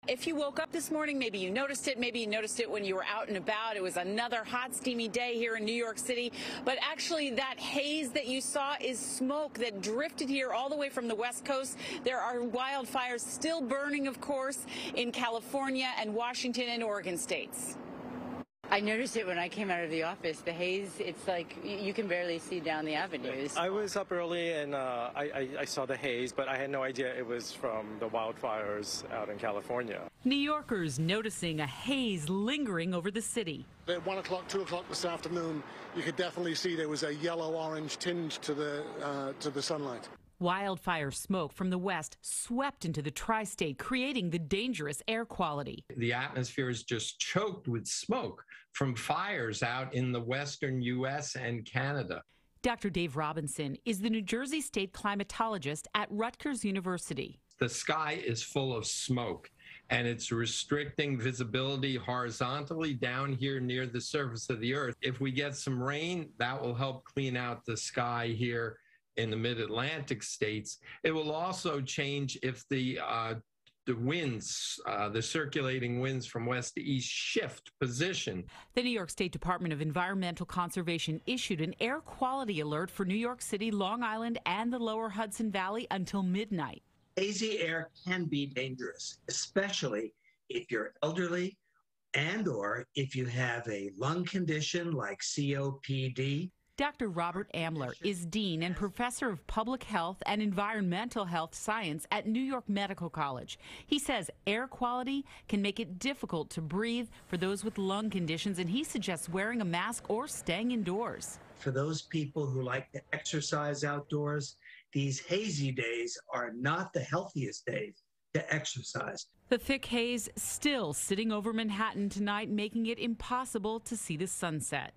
If you woke up this morning, maybe you noticed it. Maybe you noticed it when you were out and about. It was another hot, steamy day here in New York City. But actually, that haze that you saw is smoke that drifted here all the way from the West Coast. There are wildfires still burning, of course, in California and Washington and Oregon states. I noticed it when I came out of the office. The haze, it's like you can barely see down the avenues. I was up early and I saw the haze, but I had no idea it was from the wildfires out in California. New Yorkers noticing a haze lingering over the city. At 1 o'clock, 2 o'clock this afternoon, you could definitely see there was a yellow-orange tinge to the sunlight. Wildfire smoke from the west swept into the tri-state, creating the dangerous air quality. The atmosphere is just choked with smoke from fires out in the western U.S. and Canada. Dr. Dave Robinson is the New Jersey state climatologist at Rutgers University. The sky is full of smoke, and it's restricting visibility horizontally down here near the surface of the earth. If we get some rain, that will help clean out the sky here in the mid-Atlantic states. It will also change if the winds, the circulating winds from west to east shift position. The New York State Department of Environmental Conservation issued an air quality alert for New York City, Long Island, and the lower Hudson Valley until midnight. Hazy air can be dangerous, especially if you're elderly and/or if you have a lung condition like COPD. Dr. Robert Ambler is Dean and Professor of Public Health and Environmental Health Science at New York Medical College. He says air quality can make it difficult to breathe for those with lung conditions, and he suggests wearing a mask or staying indoors. For those people who like to exercise outdoors, these hazy days are not the healthiest days to exercise. The thick haze still sitting over Manhattan tonight, making it impossible to see the sunset.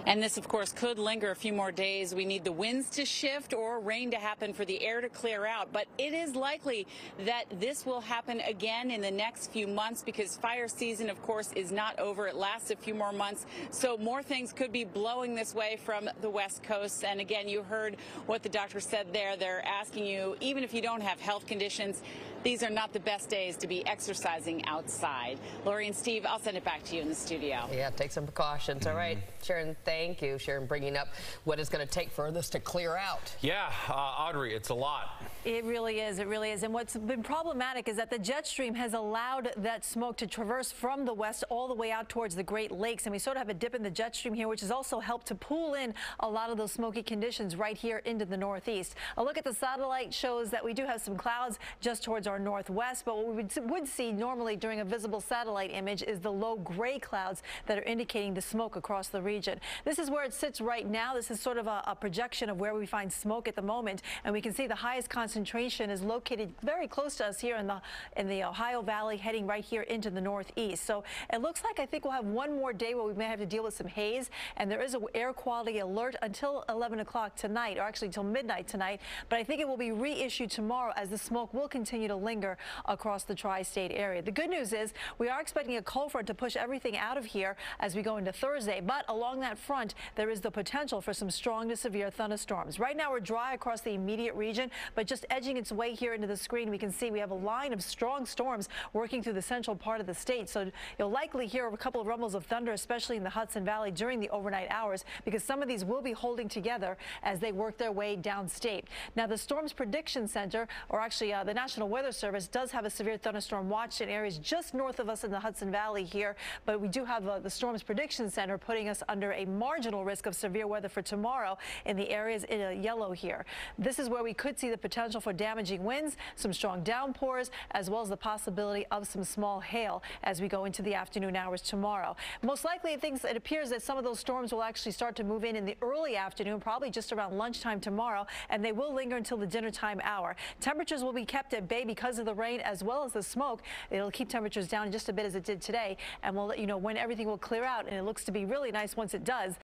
And this, of course, could linger a few more days. We need the winds to shift or rain to happen for the air to clear out. But it is likely that this will happen again in the next few months because fire season, of course, is not over. It lasts a few more months. So more things could be blowing this way from the West Coast. And again, you heard what the doctor said there. They're asking you, even if you don't have health conditions, these are not the best days to be exercising outside. Lori and Steve, I'll send it back to you in the studio. Yeah, take some precautions. All right, Sharon, thank you. Sharon bringing up what it's going to take for this to clear out. Yeah, Audrey, it's a lot. It really is. It really is. And what's been problematic is that the jet stream has allowed that smoke to traverse from the west all the way out towards the Great Lakes. And we sort of have a dip in the jet stream here, which has also helped to pull in a lot of those smoky conditions right here into the northeast. A look at the satellite shows that we do have some clouds just towards our northwest. But what we would see normally during a visible satellite image is the low gray clouds that are indicating the smoke across the region. This is where it sits right now. This is sort of a projection of where we find smoke at the moment. And we can see the highest concentration is located very close to us here in the Ohio Valley, heading right here into the northeast. So it looks like I think we'll have one more day where we may have to deal with some haze. And there is an air quality alert until 11 o'clock tonight, or actually until midnight tonight. But I think it will be reissued tomorrow as the smoke will continue to linger across the tri-state area. The good news is we are expecting a cold front to push everything out of here as we go into Thursday. But along that front, there is the potential for some strong to severe thunderstorms. Right now we're dry across the immediate region, but just edging its way here into the screen, we can see we have a line of strong storms working through the central part of the state. So you'll likely hear a couple of rumbles of thunder, especially in the Hudson Valley during the overnight hours, because some of these will be holding together as they work their way downstate. Now, the Storms Prediction Center, or actually the National Weather Service, does have a severe thunderstorm watch in areas just north of us in the Hudson Valley here, but we do have the Storms Prediction Center putting us under a marginal risk of severe weather for tomorrow in the areas in yellow here. This is where we could see the potential for damaging winds, some strong downpours, as well as the possibility of some small hail as we go into the afternoon hours tomorrow. Most likely, it appears that some of those storms will actually start to move in the early afternoon, probably just around lunchtime tomorrow, and they will linger until the dinner time hour. Temperatures will be kept at bay because of the rain as well as the smoke. It'll keep temperatures down just a bit as it did today, and we'll let you know when everything will clear out, and it looks to be really nice once it does.